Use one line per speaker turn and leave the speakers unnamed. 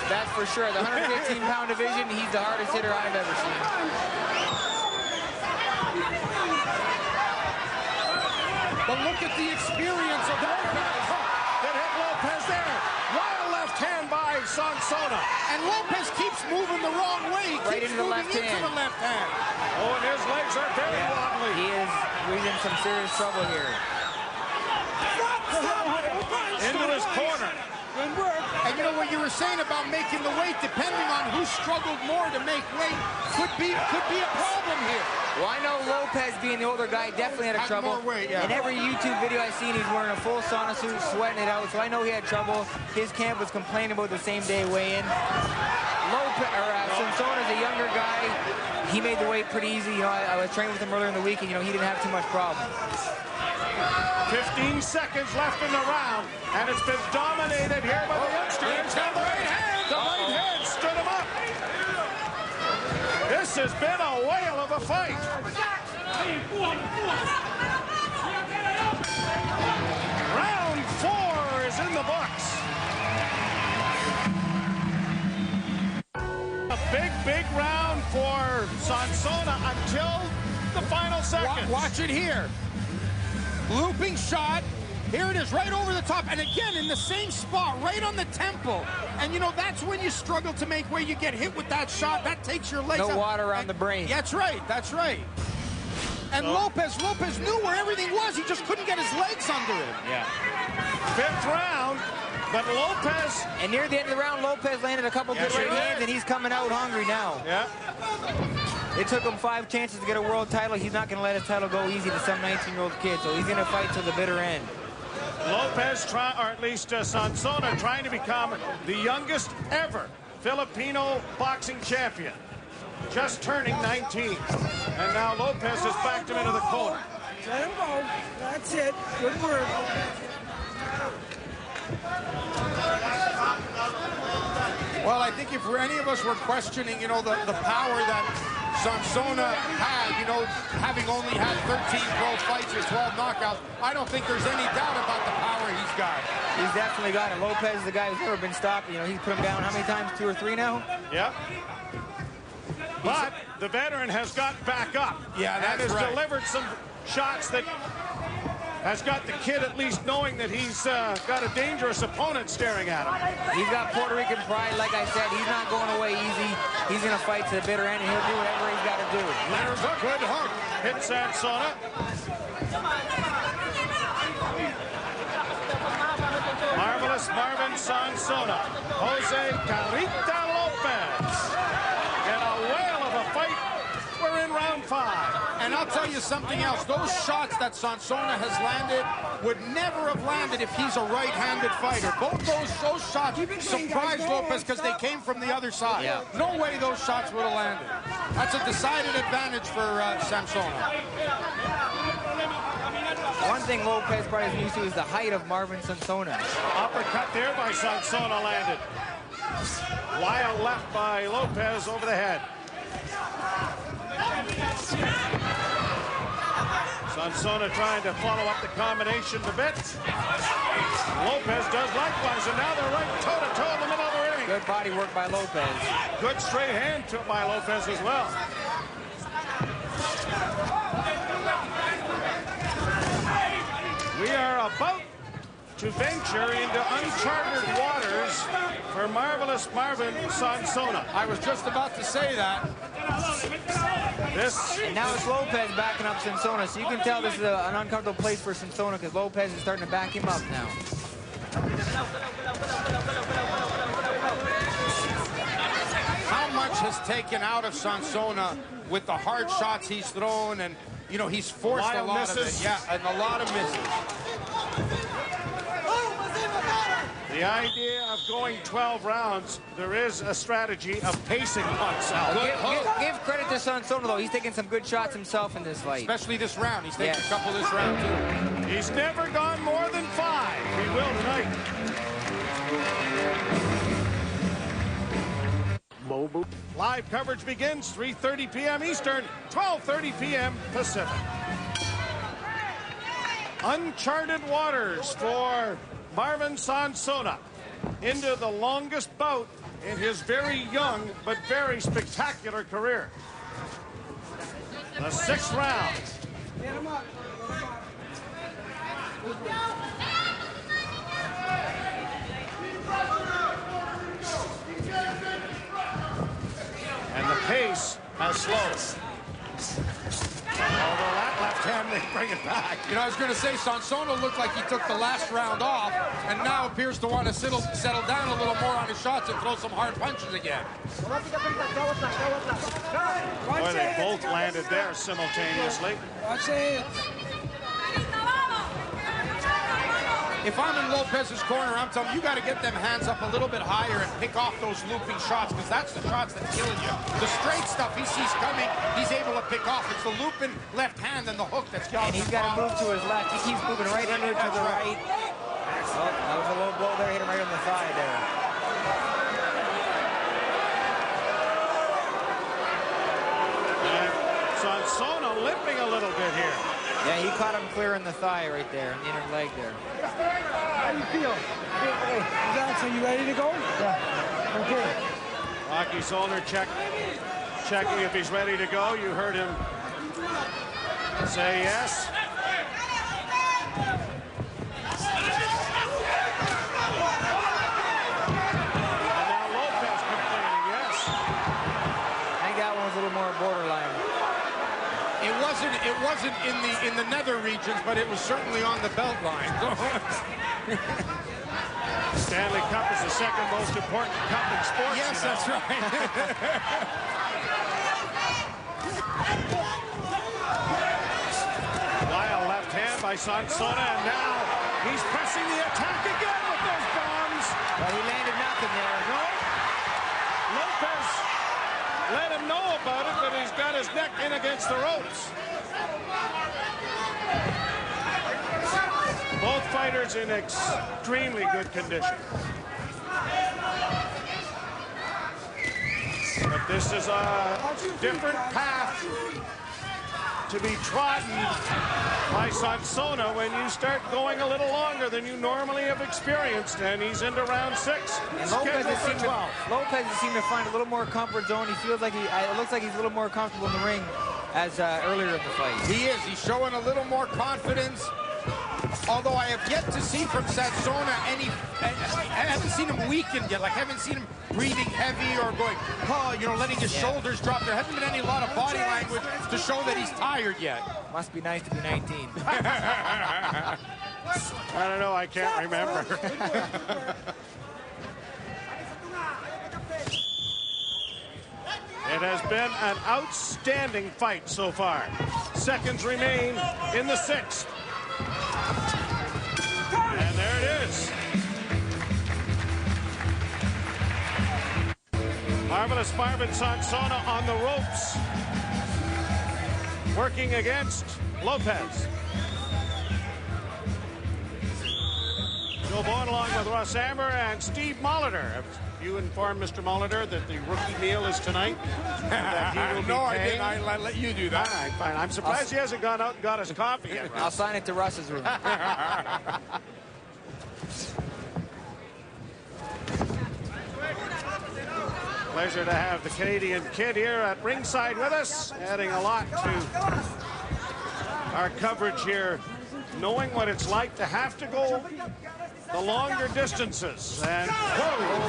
That's for sure. The 115-pound division, he's the hardest hitter I've ever seen.
But look at the experience of Lopez.
That hit Lopez there. Wild left hand by Sonsona.
And Lopez keeps moving the wrong way. He
Right
keeps
into the
moving
left hand.
into the left hand.
Oh, and his legs are very wobbly.
He's in some serious trouble here.
Into his corner.
Good work. And you know what you were saying about making the weight, depending on who struggled more to make weight, could be a problem here.
Well, I know Lopez, being the older guy, definitely had trouble.
More weight, yeah.
In every YouTube video I've seen, he's wearing a full sauna suit, sweating it out, so I know he had trouble. His camp was complaining about the same day weigh-in. Sonsona's a younger guy. He made the weight pretty easy. You know, I was training with him earlier in the week, and, you know, he didn't have too much problem.
15 seconds left in the round, and it's been dominated here by the youngster. Here's the right hand. The right hand stood him up. This has been a whale of a fight. Round 4 is in the books. A big round for Sonsona until the final seconds.
Watch it here. Looping shot. Here it is, right over the top. And again, in the same spot, right on the temple. And, you know, that's when you struggle to make weight. You get hit with that shot. That takes your legs
No
out.
water around the brain.
That's right. That's right. And Lopez knew where everything was. He just couldn't get his legs under him.
Yeah.
5th round, but Lopez...
And near the end of the round, Lopez landed a couple good right hands, and he's coming out hungry now.
Yeah.
It took him 5 chances to get a world title. He's not going to let his title go easy to some 19-year-old kid, so he's going to fight to the bitter end.
Lopez, or at least Sonsona, trying to become the youngest ever Filipino boxing champion. Just turning 19. And now Lopez has backed him into the corner.
Let him go. That's it. Good work.
Well, I think if any of us were questioning, you know, the power that Sonsona had, you know, having only had 13 pro fights with 12 knockouts, I don't think there's any doubt about the power he's got.
He's definitely got it. Lopez is the guy who's never been stopped. You know, he's put him down how many times? 2 or 3 now?
Yep. But the veteran has got back up.
Yeah, that's
and has
right.
delivered some shots that has got the kid at least knowing that he's got a dangerous opponent staring at him.
He's got Puerto Rican pride, like I said. He's not going away easy. He's going to fight to the bitter end, and he'll do whatever he's got to do.
There's a good hook. Hit Sonsona. Marvelous Marvin Sonsona. Jose Carita Lopez. And a whale of a fight. We're in round 5.
And I'll tell you something else. Those shots that Sonsona has landed would never have landed if he's a right-handed fighter. Both those shots surprised Lopez because they came from the other side.
Yeah.
No way those shots would have landed. That's a decided advantage for Sonsona.
One thing Lopez probably isn't used to is the height of Marvin Sonsona.
Uppercut there by Sonsona landed. Wild left by Lopez over the head. Sonsona trying to follow up the combination a bit. Lopez does likewise, and now they're right toe-to-toe in the middle of the ring.
Good body work by Lopez.
Good straight hand by Lopez as well. We are about to venture into uncharted waters for Marvelous Marvin Sonsona.
I was just about to say that.
And now it's Lopez backing up Sonsona, so you can tell this is an uncomfortable place for Sonsona because Lopez is starting to back him up now.
How much has taken out of Sonsona with the hard shots he's thrown, and, you know, he's forced a lot of it. Yeah, and a lot of misses.
The idea of going 12 rounds, there is a strategy of pacing oneself.
Give credit to Sonsona, though. He's taking some good shots himself in this fight.
Especially this round. He's taking a couple this round, too.
He's never gone more than 5. He will tonight. Live coverage begins 3:30 p.m. Eastern, 12:30 p.m. Pacific. Uncharted waters for Marvin Sonsona. into the longest bout in his very young but very spectacular career. The 6th round. And the pace has slowed. Although that left hand may bring it back.
You know, I was going to say, Sonsona looked like he took the last round off and now appears to want to settle down a little more on his shots and throw some hard punches again.
Boy, they both landed there simultaneously.
Watch it.
If I'm in Lopez's corner, I'm telling you, you got to get them hands up a little bit higher and pick off those looping shots, because that's the shots that kill you. The straight stuff he sees coming, he's able to pick off. It's the looping left hand and the hook that's killing him.
And he's got to move to his left. He keeps moving right under to the right. Oh, that was a low blow there. Hit him right on the thigh there.
And Sonsona limping a little bit here.
Yeah, he caught him clear in the thigh right there, in the inner leg there.
How you feel? Okay. Jackson, you ready to go? Yeah. Okay.
Rocky Zollner checking if he's ready to go. You heard him say yes. And now Lopez complaining yes.
I think that one was a little more borderline.
It wasn't in the nether regions, but it was certainly on the belt line.
Stanley Cup is the second most important cup in sports.
Yes, that's right.
Wild left hand by Sonsona, and now he's pressing the attack again with those bombs.
Well, he landed nothing there.
No. Lopez let him know about it, but he's got his neck in against the ropes. Both fighters in extremely good condition. But this is a different path to be trodden by Sonsona when you start going a little longer than you normally have experienced, and he's into round 6.
And Lopez has seemed to find a little more comfort zone. He feels like it looks like he's a little more comfortable in the ring as earlier in the fight.
He is. He's showing a little more confidence. Although I have yet to see from Sonsona I haven't seen him weakened yet. Like, I haven't seen him breathing heavy or going, oh, you know, letting his shoulders drop. There hasn't been any lot of body language to show that he's tired yet.
Must be nice to be 19.
I don't know. I can't remember. It has been an outstanding fight so far. Seconds remain in the 6th. And there it is. Marvelous Marvin Sonsona on the ropes, working against Lopez. Joe Bowen along with Russ Amber and Steve Molitor. Have you informed Mr. Molitor that the rookie meal is tonight? That he will be
No,
paying?
I didn't. I let you do that.
All right, fine. I'm surprised he hasn't gone out and got his coffee yet.
I'll sign it to Russ's room.
Pleasure to have the Canadian Kid here at ringside with us, adding a lot to our coverage here, knowing what it's like to have to go the longer distances. And whoa,